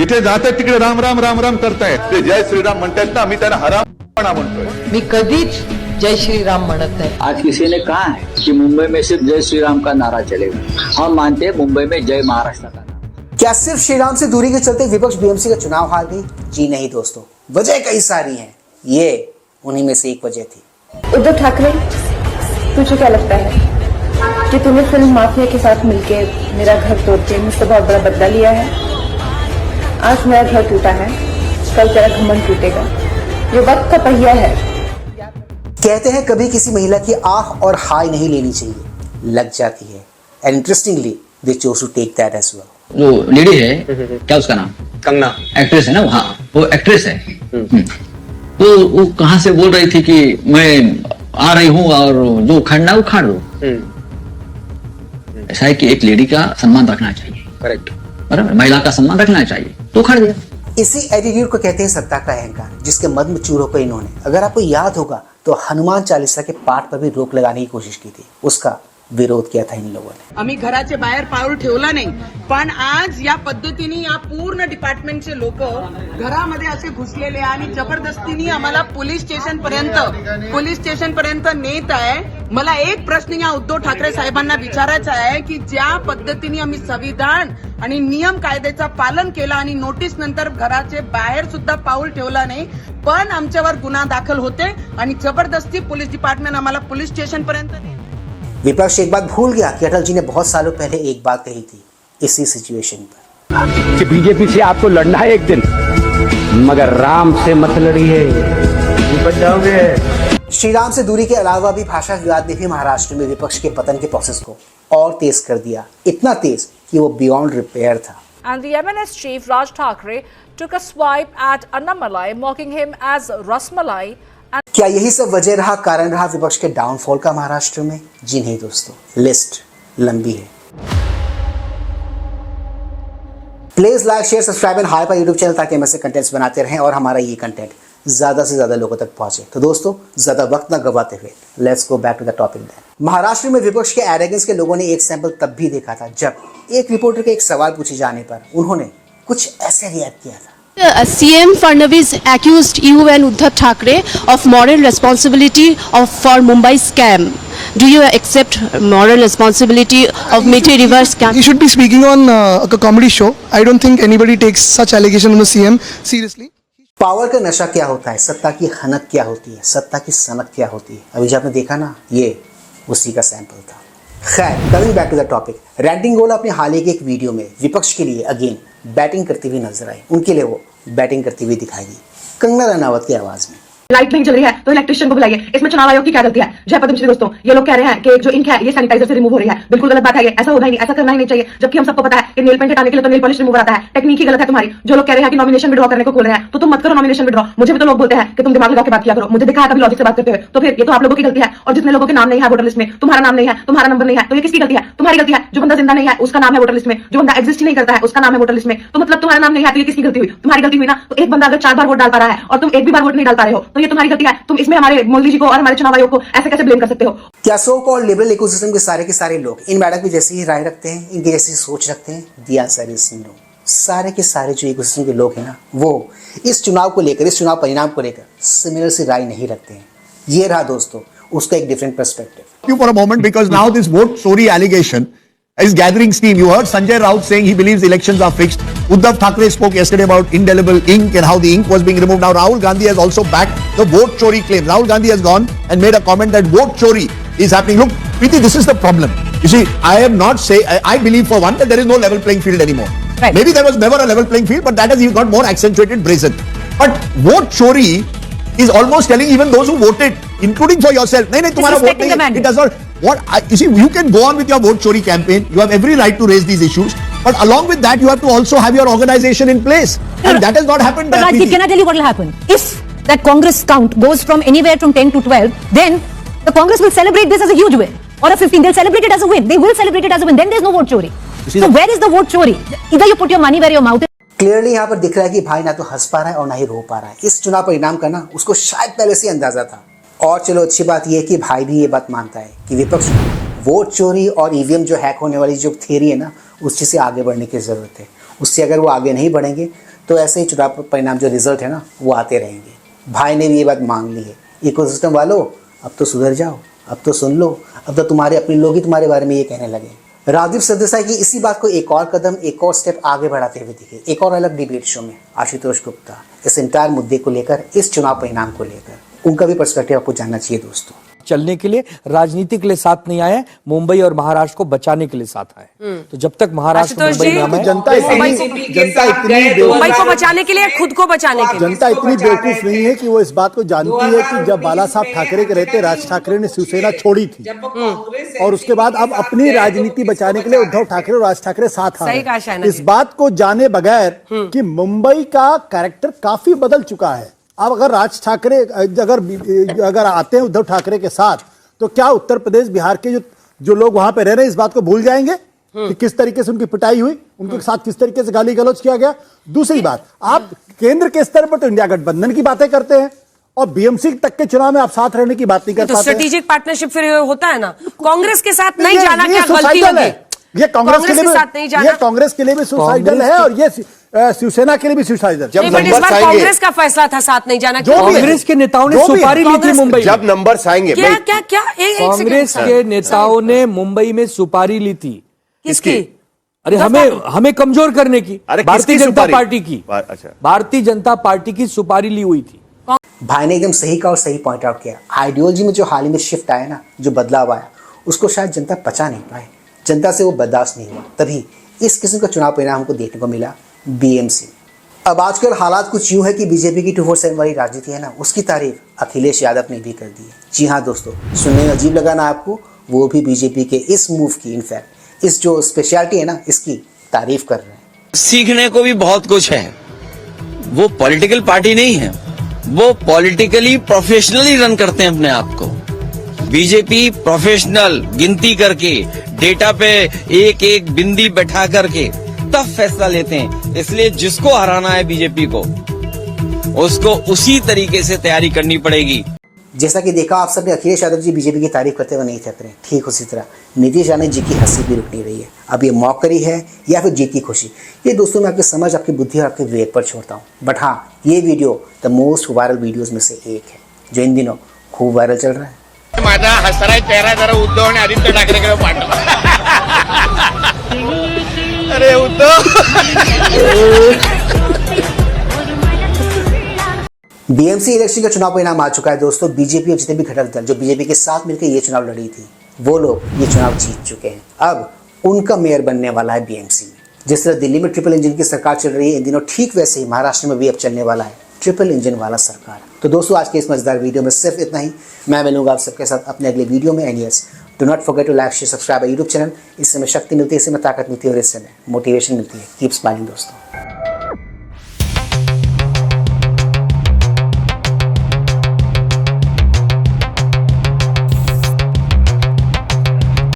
जिथे जातात तिकडे राम राम राम राम करतायत ते जय श्रीराम म्हणतायत ना, आम्ही त्यांना हरामपणा म्हणतोय. मी कधीच जय श्री राम म्हणत नाही. आज किसी ने कहा है कि मुंबई में सिर्फ जय श्री राम का नारा चलेगा. हम मानते हैं मुंबई में जय महाराष्ट्र का नारा. क्या सिर्फ श्री राम से दूरी के चलते विपक्ष बीएमसी का चुनाव हार गई? जी नहीं दोस्तों, वजह कई सारी हैं. ये उन्हीं में से एक वजह थी. उद्धव ठाकरे, तुझे क्या लगता है कि तूने फिल्म माफिया के साथ मिलके मेरा घर तोड़ के मुझसे बहुत बड़ा बदला लिया है? आज मेरा घर टूटा है, कल तेरा घमंड टूटेगा. ये वक्त का पहिया है. कहते हैं कभी किसी महिला की आह और हाय नहीं लेनी चाहिए, लग जाती है. And interestingly they chose to take that as well. जो लेडी है, क्या उसका नाम? कंगना. एक्ट्रेस है ना? हाँ, वो एक्ट्रेस है. तो वो कहाँ से बोल रही थी कि मैं आ रही हूँ और जो उखाड़ना उखाड़ दो. ऐसा है कि एक लेडी का सम्मान रखना चाहिए. करेक्ट. बराबर, महिला का सम्मान रखना चाहिए, तो उखाड़ दिया. इसी एटीट्यूड को कहते हैं सत्ता का अहंकार, जिसके मद में चूर होकर इन्होंने, अगर आपको याद होगा तो हनुमान चालीसा के पाठ पर भी रोक लगाने की कोशिश की थी. उसका विरोध किया था इन लोगों ने. आम्ही घराच्या बाहेर पाऊल ठेवला नाही, पण आज या पद्धतीने या पूर्ण डिपार्टमेंटचे लोक घरामध्ये असे घुसलेले आणि जबरदस्तीने आम्हाला पोलीस स्टेशन पर्यंत नेत आहे. मला एक प्रश्न या उद्धव ठाकरे साहेबांना विचारायचा आहे की ज्या पद्धतीने आम्ही संविधान आणि नियम कायद्याचं पालन केलं आणि नोटीस नंतर घराचे बाहेर सुद्धा पाऊल ठेवला नाही, पण आमच्यावर गुन्हा दाखल होते आणि जबरदस्ती पोलीस डिपार्टमेंट आम्हाला पोलीस स्टेशन पर्यंत. विपक्ष एक बात भूल गया कि अटल जी ने बहुत सालों पहले एक बात कही थी इसी सिचुएशन पर कि बीजेपी से आपको लड़ना है एक दिन, मगर राम से मत लड़िए, निपट जाओगे. श्री राम से दूरी के अलावा भी भाषा विवाद ने भी महाराष्ट्र में विपक्ष के पतन के प्रोसेस को और तेज कर दिया. इतना तेज कि वो बियॉन्ड रिपेयर था. And the MNS chief Raj Thackeray took a swipe at Annamalai, mocking him as Rasmalai. क्या यही सब वजह रहा, कारण रहा विपक्ष के डाउनफॉल का महाराष्ट्र में? जी नहीं दोस्तों, लिस्ट लंबी है. Please like, share, subscribe and hype YouTube channel ताकि हम ऐसे कंटेंट्स बनाते रहें और हमारा ये कंटेंट ज्यादा से ज्यादा लोगों तक पहुंचे. तो दोस्तों, ज्यादा वक्त ना गवाते हुए let's go back to the topic. Maharashtra में विपक्ष के एरोगेंस के लोगों ने एक सैंपल तब भी देखा था जब एक रिपोर्टर के एक सवाल पूछे जाने पर उन्होंने कुछ ऐसे रिएक्ट किया था. CM Fadnavis accused you and Uddhav Thackeray of moral responsibility for Mumbai scam. Do you accept moral responsibility of Mithi River scam? You should be speaking on a comedy show. I don't think anybody takes such allegation on the CM seriously. Power का नशा क्या होता है, सत्ता की हनक क्या होती है, सत्ता की सनक क्या होती है, अभी जब आपने देखा ना, ये उसी का सैंपल था. खैर, coming back to the topic. Ranting Gola अपने हाल ही के एक वीडियो में विपक्ष के लिए अगेन बैटिंग करती हुई नजर आई. उनके लिए वो बैटिंग करती हुई दिखाई दी कंगना रनावत की आवाज में. लाइट नहीं चल रही है तो इलेक्ट्रिशियन को बुलाइए. इसमें चुनाव आयोग की क्या गलती है? जय पद्मश्री दोस्तों, ये लोग कह रहे हैं कि जो इंक है ये सैनिटाइजर से रिमूव हो रही है. बिल्कुल गलत बात है. ये ऐसा होना ही नहीं, ऐसा करना ही नहीं चाहिए. जबकि हम सबको पता है कि नेल पेंट हटाने के लिए तो नेल पॉलिश रिमूवर आता है. टेक्निक ही गलत है तुम्हारी. जो लोग कह रहे हैं कि नॉमिनेशन विड्रॉ करने को बोल रहे हैं, तो तुम मत करो नॉमिनेशन विड्रॉ. मुझे भी तो लोग बोलते हैं कि तुम दिमाग लगा के बात किया करो. मुझे देखा है कभी लॉजिक से बात करते हुए. तो फिर ये तो आप लोगों की गलती है. और जितने लोगों के नाम नहीं है वोटर लिस्ट में, तुम्हारा नाम नहीं है, तुम्हारा नंबर नहीं है, तो ये किसकी गलती है? तुम्हारी गलती है. जो बंदा जिंदा नहीं है उसका नाम है वोटर लिस्ट में, जो बंदा एग्जिस्ट नहीं करता है उसका नाम है वोटर लिस्ट में. तो मतलब तुम्हारा नाम नहीं है तो ये किसकी गलती हुई? तुम्हारी गलती हुई ना. तो एक बंदा अगर 4 बार वोट डाल पा रहा है और तुम एक भी बार वोट नहीं डाल पा रहे हो तो ये तुम्हारी गलती है. तुम इसमें हमारे मोदी जी को और हमारे चुनाव आयोग को ऐसे कैसे ब्लेम कर सकते हो? क्या सो कॉल्ड लिबरल इकोसिस्टम के सारे लोग इन मैडम की जैसी ही राय रखते हैं, इनकी जैसी सोच रखते हैं? The answer is no. सारे के सारे जो इकोसिस्टम के लोग हैं ना, वो इस चुनाव को लेकर, इस चुनाव परिणाम को लेकर सिमिलर सी राय नहीं रखते हैं. ये रहा दोस्तों उसका एक different perspective. For a moment, because now this vote chori allegation is gathering steam. You heard Sanjay Raut saying he believes elections are fixed. Uddhav Thackeray spoke yesterday about indelible ink and how the ink was being removed. Now Rahul Gandhi has also backed the vote chori claim. Rahul Gandhi has gone and made a comment that vote chori is happening. Look, Preeti, this is the problem. You see, I am not saying, I believe for one that there is no level playing field anymore. Right. Maybe there was never a level playing field, but that has even got more accentuated, brazen. But vote chori is almost telling even those who voted, including for yourself, nahi, tumhara vote nahi, it does not. You see, you can go on with your vote chori campaign. You have every right to raise these issues. But along with that, you have to also have your organization in place. And that has not happened. But Rajdeep, can I tell you what will happen? If that Congress count goes from anywhere from 10 to 12, then the Congress will celebrate this as a huge win. Or a 15, they'll celebrate it as a win. They will celebrate it as a win. Then there's no vote chori. So where is the vote chori? Either you put your money where your mouth is. Clearly यहाँ पर दिख रहा है कि भाई ना तो हंस पा रहा है और ना ही रो पा रहा है. इस चुनाव परिणाम का ना उसको शायद पहले से अंदाजा था. और चलो अच्छी बात यह है कि भाई भी ये बात मानता है कि विपक्ष वोट चोरी और ईवीएम जो हैक होने वाली जो थियरी है ना, उस चीज़ से आगे बढ़ने की ज़रूरत है. उससे अगर वो आगे नहीं बढ़ेंगे तो ऐसे ही चुनाव परिणाम जो रिजल्ट है ना वो आते रहेंगे। भाई ने भी ये बात मान ली है, इकोसिस्टम वालों अब तो सुधर जाओ, अब तो सुन लो, अब तो तुम्हारे अपने लोग ही तुम्हारे बारे में ये कहने लगे। राजीव सरदेसाई की इसी बात को एक और कदम, एक और स्टेप आगे बढ़ाते हुए दिखे एक और अलग डिबेट शो में आशुतोष गुप्ता इस इंटायर मुद्दे को लेकर, इस चुनाव परिणाम को लेकर उनका भी पर्सपेक्टिव आपको जानना चाहिए दोस्तों। चलने के लिए, राजनीति के लिए साथ नहीं आए, मुंबई और महाराष्ट्र को बचाने के लिए साथ आए। तो जब तक महाराष्ट्र मुंबई में आए, जनता इतनी मुंबई को बचाने के लिए, खुद को बचाने के लिए जनता इतनी बेवकूफ नहीं है कि वो इस बात को जानती है कि जब बाला साहब ठाकरे के रहते राज ठाकरे ने शिवसेना छोड़ी थी और उसके बाद अब अपनी राजनीति बचाने के लिए उद्धव ठाकरे और राज ठाकरे साथ आए। इस बात को जाने बगैर कि मुंबई का कैरेक्टर काफी बदल चुका है। अब अगर राज ठाकरे अगर आते हैं उद्धव ठाकरे के साथ, तो क्या उत्तर प्रदेश बिहार के जो लोग वहां पे रह रहे हैं इस बात को भूल जाएंगे कि किस तरीके से उनकी पिटाई हुई, उनके साथ किस तरीके से गाली गलौज किया गया। दूसरी बात, आप केंद्र के स्तर पर तो इंडिया गठबंधन की बातें करते हैं और बीएमसी तक के चुनाव में आप साथ रहने की बात नहीं कर पाते। स्ट्रेटेजिक पार्टनरशिप फिर होता है ना, कांग्रेस के साथ नहीं जाना क्या गलती होगी? ये कांग्रेस के लिए भी सुसाइडल है और ये शिवसेना के लिए भी सुसाइडल। जब नंबर्स आएंगे, कांग्रेस का फैसला था साथ नहीं जाना, कांग्रेस के नेताओं ने सुपारी ली थी मुंबई। जब नंबर्स आएंगे, क्या कांग्रेस के नेताओं ने मुंबई में सुपारी ली थी। किसकी? अरे हमें कमजोर करने की, भारतीय जनता पार्टी की। भारतीय जनता पार्टी की सुपारी ली हुई थी। भाई ने एकदम सही कहा और सही पॉइंट आउट किया। आइडियोलॉजी में जो हाल ही में शिफ्ट आया ना, जो बदलाव आया, उसको शायद जनता पचा नहीं पाए, जनता से वो बर्दाश्त नहीं हुआ, तभी इस किस्म का चुनाव परिणाम को देखने को मिला बीएमसी। अब आजकल हालात कुछ यूं है कि बीजेपी की 247 वाली राजनीति है ना, उसकी तारीफ अखिलेश यादव ने भी कर दी है। जी हाँ दोस्तों, सुनने में अजीब लगा ना आपको, वो भी बीजेपी के इस मूव की, इनफैक्ट इस जो स्पेशलिटी है ना, इसकी तारीफ कर रहे हैं। सीखने को भी बहुत कुछ है। वो पॉलिटिकल पार्टी नहीं है, वो पॉलिटिकली प्रोफेशनली रन करते हैं अपने आप को। बीजेपी प्रोफेशनल गिनती करके, डेटा पे एक एक बिंदी बैठा करके तब फैसला लेते हैं। इसलिए जिसको हराना है बीजेपी को, उसको उसी तरीके से तैयारी करनी पड़ेगी। जैसा कि देखा आप सबने, अखिलेश यादव जी बीजेपी की तारीफ करते हुए नहीं थक रहे, ठीक उसी तरह नीतीश राणे जी की हंसी भी रुक नहीं रही है। अब ये मौकरी है या फिर जीत की खुशी, ये दोस्तों मैं आपकी समझ, आपकी बुद्धि और आपके विवेक पर छोड़ता हूँ। बट हाँ, ये video the most viral videos में से एक है, जो इन दिनों खूब वायरल चल रहा है। माझा हसरा चेहरा जरा उद्धव आणि आदित्य ठाकरेकडे पाठवा। अरे उद्धव, बीएमसी इलेक्शन का चुनाव परिणाम आ चुका है दोस्तों। बीजेपी और जितने भी घटक दल जो बीजेपी के साथ मिलकर ये चुनाव लड़ी थी, वो लोग ये चुनाव जीत चुके हैं। अब उनका मेयर बनने वाला है बीएमसी में। जिस तरह दिल्ली में ट्रिपल इंजन की सरकार चल रही है इन दिनों, ठीक वैसे ही महाराष्ट्र में भी अब चलने वाला है ट्रिपल इंजन वाला सरकार। तो दोस्तों, आज के इस मजेदार वीडियो में सिर्फ इतना ही। मैं मिलूंगा आप सबके साथ अपने अगले वीडियो में। And yes, do not forget to like, share, subscribe YouTube channel. इससे हमें शक्ति मिलती है, इससे हमें ताकत मिलती है और इससे हमें मोटिवेशन मिलती है। कीप स्माइलिंग दोस्तों।